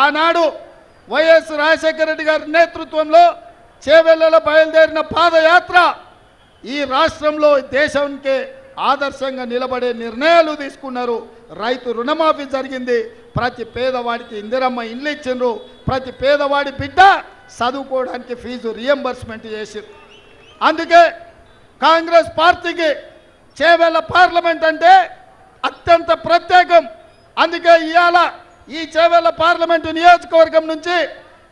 ఆనాడు వైఎస్ రాజశేఖర రెడ్డి గారి నేతృత్వంలో చేవెళ్లలో బయలుదేరిన పాదయాత్ర ఈ రాష్ట్రంలో దేశానికి ఆదర్శంగా నిలబడే నిర్ణయాలు తీసుకున్నారు. రైతు రుణమాఫీ జరిగింది. ప్రతి పేదవాడికి ఇందిరమ్మ ఇండ్లు ఇచ్చిండ్రు. ప్రతి పేదవాడి బిడ్డ చదువుకోవడానికి ఫీజు రియంబర్స్మెంట్ చేసిరు. అందుకే కాంగ్రెస్ పార్టీకి చేవెళ్ల పార్లమెంట్ అంటే అత్యంత ప్రత్యేకం. అందుకే ఇవాళ ఈ చేవెళ్ల పార్లమెంటు నియోజకవర్గం నుంచి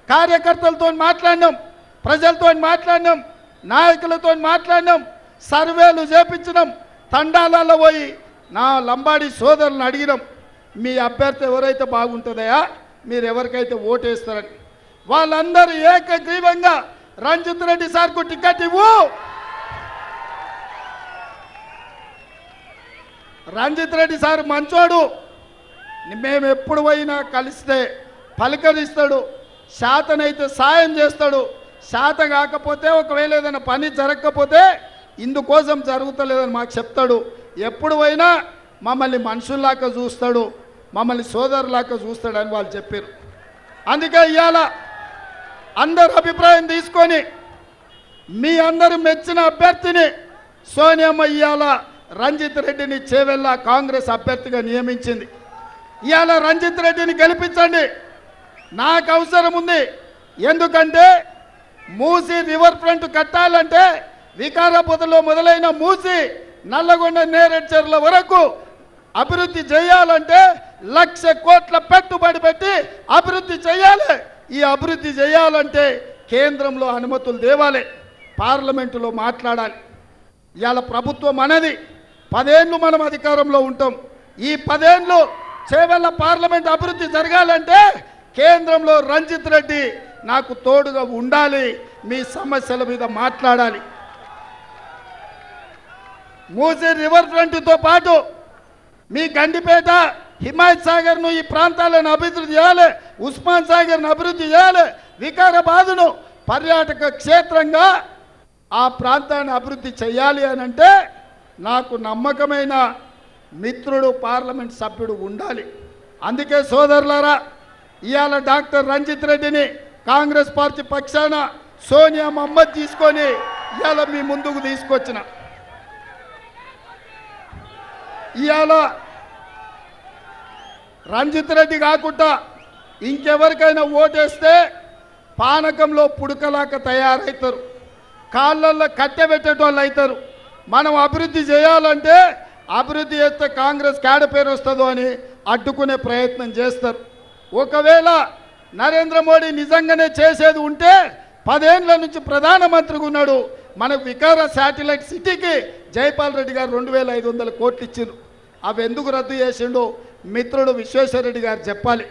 కార్యకర్తలతో మాట్లాడినాం, ప్రజలతో మాట్లాడినాం, నాయకులతో మాట్లాడినాం, సర్వేలు చేపించినాం, తండాలలో పోయి నా లంబాడి సోదరులను అడిగినాం, మీ అభ్యర్థి ఎవరైతే బాగుంటుందయా, మీరు ఎవరికైతే ఓటేస్తారని. వాళ్ళందరూ ఏకగ్రీవంగా రంజిత్ రెడ్డి సార్కు టికెట్ ఇవ్వు, రంజిత్ రెడ్డి సార్ మంచోడు, మేము ఎప్పుడు పోయినా కలిస్తే పలకరిస్తాడు, శాతనైతే సాయం చేస్తాడు, శాత కాకపోతే ఒకవేళ ఏదైనా పని జరగకపోతే ఇందుకోసం జరుగుతలేదని మాకు చెప్తాడు. ఎప్పుడు పోయినా మమ్మల్ని మనుషుల్లాగా చూస్తాడు, మమ్మల్ని సోదరులాగా చూస్తాడని వాళ్ళు చెప్పారు. అందుకే ఇవాళ అందరు అభిప్రాయం తీసుకొని మీ అందరూ మెచ్చిన అభ్యర్థిని సోనియమ్మ ఇవాళ రంజిత్ రెడ్డిని చేవెళ్ల కాంగ్రెస్ అభ్యర్థిగా నియమించింది. ఇవాళ రంజిత్ రెడ్డిని గెలిపించండి, నాకు అవసరం ఉంది. ఎందుకంటే మూసి రివర్ ఫ్రంట్ కట్టాలంటే వికారాబాద్లో మొదలైన మూసి నల్లగొండ నేరేడ్చర్ల వరకు అభివృద్ధి చేయాలంటే 1,00,000 కోట్ల పెట్టుబడి పెట్టి అభివృద్ధి చేయాలి. ఈ అభివృద్ధి చేయాలంటే కేంద్రంలో అనుమతులు తేవాలి, పార్లమెంటులో మాట్లాడాలి. ఇవాళ ప్రభుత్వం అనేది 10 ఏళ్ళు మనం అధికారంలో ఉంటాం. ఈ 10 ఏళ్ళు చేవెళ్ల పార్లమెంట్ అభివృద్ధి జరగాలంటే కేంద్రంలో రంజిత్ రెడ్డి నాకు తోడుగా ఉండాలి, మీ సమస్యల మీద మాట్లాడాలి. మూసీ రివర్ ఫ్రంట్తో పాటు మీ గండిపేట, హిమాయత్ సాగర్ను ఈ ప్రాంతాలను అభివృద్ధి చేయాలి, ఉస్మాన్ సాగర్ను అభివృద్ధి చేయాలి, వికారాబాదును పర్యాటక క్షేత్రంగా ఆ ప్రాంతాన్ని అభివృద్ధి చేయాలి అని అంటే నాకు నమ్మకమైన మిత్రుడు పార్లమెంట్ సభ్యుడు ఉండాలి. అందుకే సోదరులారా, ఇవాళ డాక్టర్ రంజిత్ రెడ్డిని కాంగ్రెస్ పార్టీ పక్షాన సోనియా మహమ్మద్ తీసుకొని ఇవాళ మీ ముందుకు తీసుకొచ్చిన. ఇవాళ రంజిత్ రెడ్డి కాకుండా ఇంకెవరికైనా ఓటేస్తే పానకంలో పుడకలాక తయారవుతారు, కాళ్ళల్లో కట్టెబెట్టేటోళ్ళు అవుతారు. మనం అభివృద్ధి చేయాలంటే అభివృద్ధి చేస్తే కాంగ్రెస్ కేడ పేరు వస్తుందో అని అడ్డుకునే ప్రయత్నం చేస్తారు. ఒకవేళ నరేంద్ర మోడీ నిజంగానే చేసేది ఉంటే 10 ఏళ్ల నుంచి ప్రధానమంత్రిగా ఉన్నాడు. మనకు వికార శాటిలైట్ సిటీకి జైపాల్ రెడ్డి గారు 2,500 కోట్లు ఇచ్చిండ్రు. అవి ఎందుకు రద్దు చేసిండో మిత్రుడు విశ్వేశ్వర రెడ్డి గారు చెప్పాలి.